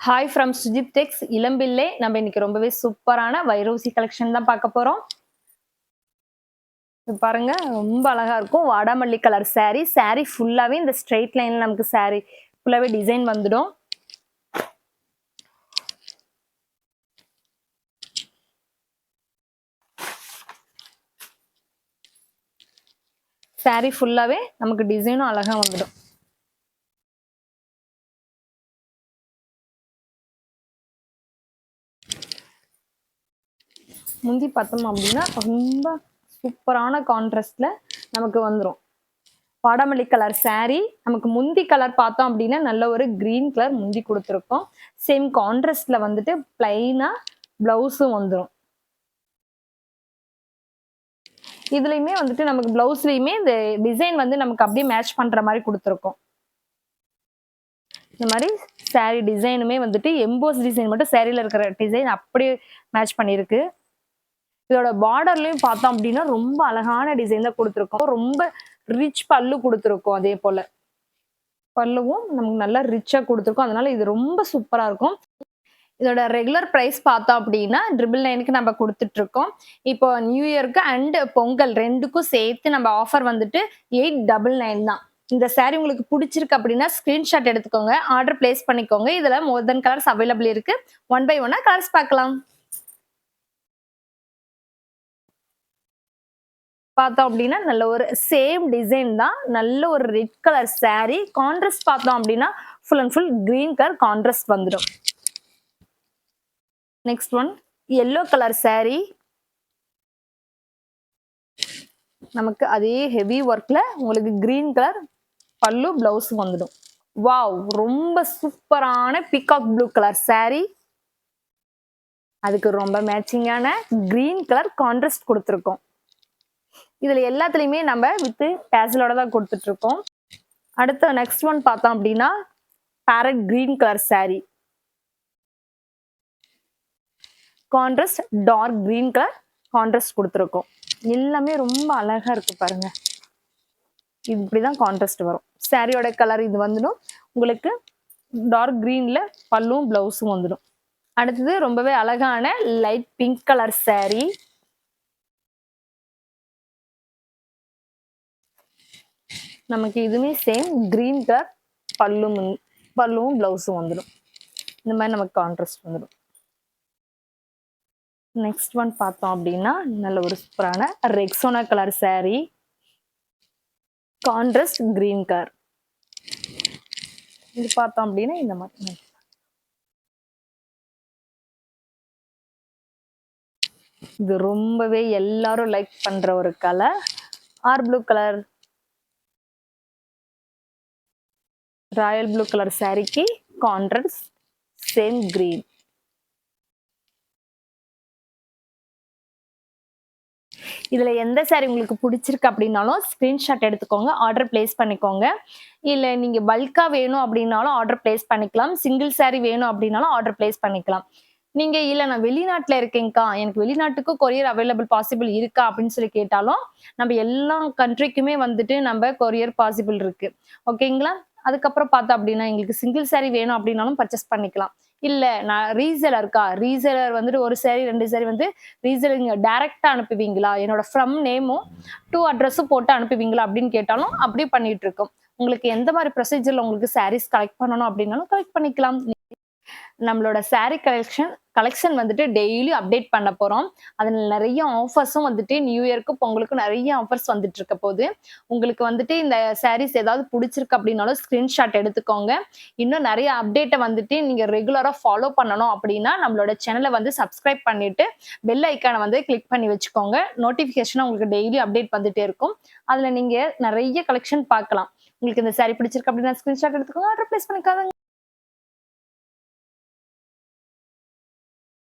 Hi from Sujith டெக்ஸ் இளம்பிள்ளை. நம்ம இன்னைக்கு ரொம்பவே சூப்பரான வைரோசி கலெக்ஷன் தான் பார்க்க போறோம். இது பாருங்க, ரொம்ப அழகா இருக்கும். வாடாமல்லி கலர் saree. saree ஃபுல்லாவே இந்த ஸ்ட்ரெயிட் லைன்ல நமக்கு saree ஃபுல்லாவே டிசைன் வந்துடும். saree ஃபுல்லாவே நமக்கு டிசைனும் அழகா வந்துடும். முந்தி பார்த்தோம் அப்படின்னா ரொம்ப சூப்பரான கான்ட்ராஸ்ட்ல நமக்கு வந்துடும். வாடாமல்லி கலர் saree. நமக்கு முந்தி கலர் பார்த்தோம் அப்படின்னா நல்ல ஒரு கிரீன் கலர் முந்தி கொடுத்துருக்கோம். சேம் கான்ட்ராஸ்ட்ல வந்துட்டு பிளைனா பிளவுஸும் வந்துடும். இதுலயுமே வந்துட்டு நமக்கு பிளவுஸ்லயுமே இந்த டிசைன் வந்து நமக்கு அப்படியே மேட்ச் பண்ற மாதிரி கொடுத்துருக்கோம். இந்த மாதிரி saree டிசைனுமே வந்துட்டு எம்போஸ் டிசைன் மட்டும் சாரியில இருக்கிற டிசைன் அப்படியே மேட்ச் பண்ணிருக்கு. இதோட பார்டர்லயும் பார்த்தோம் அப்படின்னா ரொம்ப அழகான டிசைன் தான் கொடுத்துருக்கோம். ரொம்ப ரிச் பல்லு கொடுத்துருக்கோம். அதே போல பல்லுவும் நமக்கு நல்லா ரிச்சா கொடுத்துருக்கோம். அதனால இது ரொம்ப சூப்பரா இருக்கும். இதோட ரெகுலர் பிரைஸ் பார்த்தோம் அப்படின்னா 999க்கு நம்ம கொடுத்துட்டு இருக்கோம். இப்போ நியூ இயருக்கு அண்ட் பொங்கல் ரெண்டுக்கும் சேர்த்து நம்ம ஆஃபர் வந்துட்டு 899 தான். இந்த saree உங்களுக்கு பிடிச்சிருக்கு அப்படின்னா ஸ்கிரீன்ஷாட் எடுத்துக்கோங்க, ஆர்டர் பிளேஸ் பண்ணிக்கோங்க. இதுல மோர் தென் கலர்ஸ் அவைலபிள் இருக்கு. 1 by 1 கலர்ஸ் பார்க்கலாம். பார்த்தோம் அப்படின்னா நல்ல ஒரு சேம் டிசைன் தான். நல்ல ஒரு ரெட் கலர் saree. கான்ட்ராஸ்ட் பார்த்தோம் அப்படின்னா full and full green colour contrast வந்துடும். Next one yellow colour saree. நமக்கு அதே ஹெவி ஒர்க்ல உங்களுக்கு கிரீன் கலர் பல்லு பிளவுஸ் வந்துடும். வாவ், ரொம்ப சூப்பரான பீகாக் ப்ளூ கலர் saree. அதுக்கு ரொம்ப மேட்சிங்கான கிரீன் கலர் கான்ட்ராஸ்ட் கொடுத்துருக்கோம். இதுல எல்லாத்துலயுமே நம்ம வித் டேசலோட தான் கொடுத்துட்டு இருக்கோம். அடுத்த நெக்ஸ்ட் ஒன் பார்த்தோம் அப்படின்னா parrot green colour saree. Contrast dark green colour contrast கொடுத்துருக்கோம். எல்லாமே ரொம்ப அழகா இருக்கு பாருங்க. இப்படிதான் கான்ட்ராஸ்ட் வரும். சாரியோட கலர் இது வந்துடும். உங்களுக்கு டார்க் கிரீன்ல பல்லும் பிளவுஸும் வந்துடும். அடுத்தது ரொம்பவே அழகான லைட் பிங்க் கலர் saree. நமக்கு இதுவுமே சேம் கிரீன் கலர் பல்லும் பிளவுஸும் வந்துடும். இந்த மாதிரி நமக்கு கான்ட்ராஸ்ட் வந்துடும். நெக்ஸ்ட் ஒன் பார்த்தோம் அப்படின்னா நல்ல ஒரு சூப்பரான Rexona colour saree. Contrast green colour. இது பார்த்தோம் அப்படின்னா இந்த மாதிரி இது ரொம்பவே எல்லாரும் லைக் பண்ற ஒரு colour or blue colour. Royal blue colour சாரிக்கு கான்ட்ராஸ்ட் சேம் கிரீன். இதுல எந்த saree உங்களுக்கு பிடிச்சிருக்கு அப்படின்னாலும் ஸ்கிரீன்ஷாட் எடுத்துக்கோங்க, ஆர்டர் பிளேஸ் பண்ணிக்கோங்க. இல்ல நீங்க பல்கா வேணும் அப்படின்னாலும் ஆர்டர் பிளேஸ் பண்ணிக்கலாம். சிங்கிள் saree வேணும் அப்படின்னாலும் ஆர்டர் பிளேஸ் பண்ணிக்கலாம். நீங்க இல்ல நான் வெளிநாட்டுல இருக்கேன்க்கா, எனக்கு வெளிநாட்டுக்கு கொரியர் அவைலபிள் பாசிபிள் இருக்கா அப்படின்னு சொல்லி கேட்டாலும் நம்ம எல்லா கண்ட்ரிக்குமே வந்துட்டு நம்ம கொரியர் பாசிபிள் இருக்கு. ஓகேங்களா? அதுக்கப்புறம் பார்த்தோம் அப்படின்னா எங்களுக்கு சிங்கிள் saree வேணும் அப்படின்னாலும் பர்ச்சேஸ் பண்ணிக்கலாம். இல்ல நான் ரீசேலர் வந்துட்டு ஒரு saree 2 saree வந்து ரீசேலர் நீங்க டைரக்டா அனுப்புவீங்களா, என்னோட ஃப்ரம் நேமும் 2 அட்ரஸும் போட்டு அனுப்புவீங்களா அப்படின்னு கேட்டாலும் அப்படியே பண்ணிட்டு இருக்கோம். உங்களுக்கு எந்த மாதிரி ப்ரொசீஜர்ல உங்களுக்கு sarees கலெக்ட் பண்ணணும் அப்படின்னாலும் கலெக்ட் பண்ணிக்கலாம். நம்மளோட saree கலெக்ஷன் வந்துட்டு டெய்லி அப்டேட் பண்ண போறோம். அதுல நிறைய ஆஃபர்ஸும் வந்துட்டு நியூ இயருக்கு பொங்கலுக்கு நிறைய ஆஃபர்ஸ் வந்துட்டு இருக்க போது. உங்களுக்கு வந்துட்டு இந்த sarees ஏதாவது பிடிச்சிருக்கு அப்படின்னாலும் ஸ்கிரீன்ஷாட் எடுத்துக்கோங்க. இன்னும் நிறைய அப்டேட்டை வந்துட்டு நீங்க ரெகுலரா ஃபாலோ பண்ணணும் அப்படின்னா நம்மளோட சேனலை வந்து சப்ஸ்கிரைப் பண்ணிட்டு பெல் ஐக்கானை வந்து கிளிக் பண்ணி வச்சுக்கோங்க. நோட்டிபிகேஷன் உங்களுக்கு டெய்லி அப்டேட் வந்துட்டே இருக்கும். அதுல நீங்க நிறைய கலெக்ஷன் பார்க்கலாம். உங்களுக்கு இந்த saree பிடிச்சிருக்கு அப்படின்னா ஸ்கிரீன்ஷாட் எடுத்துக்கோங்க, ஆர்டர் பிளேஸ் பண்ணிக்காதீங்க.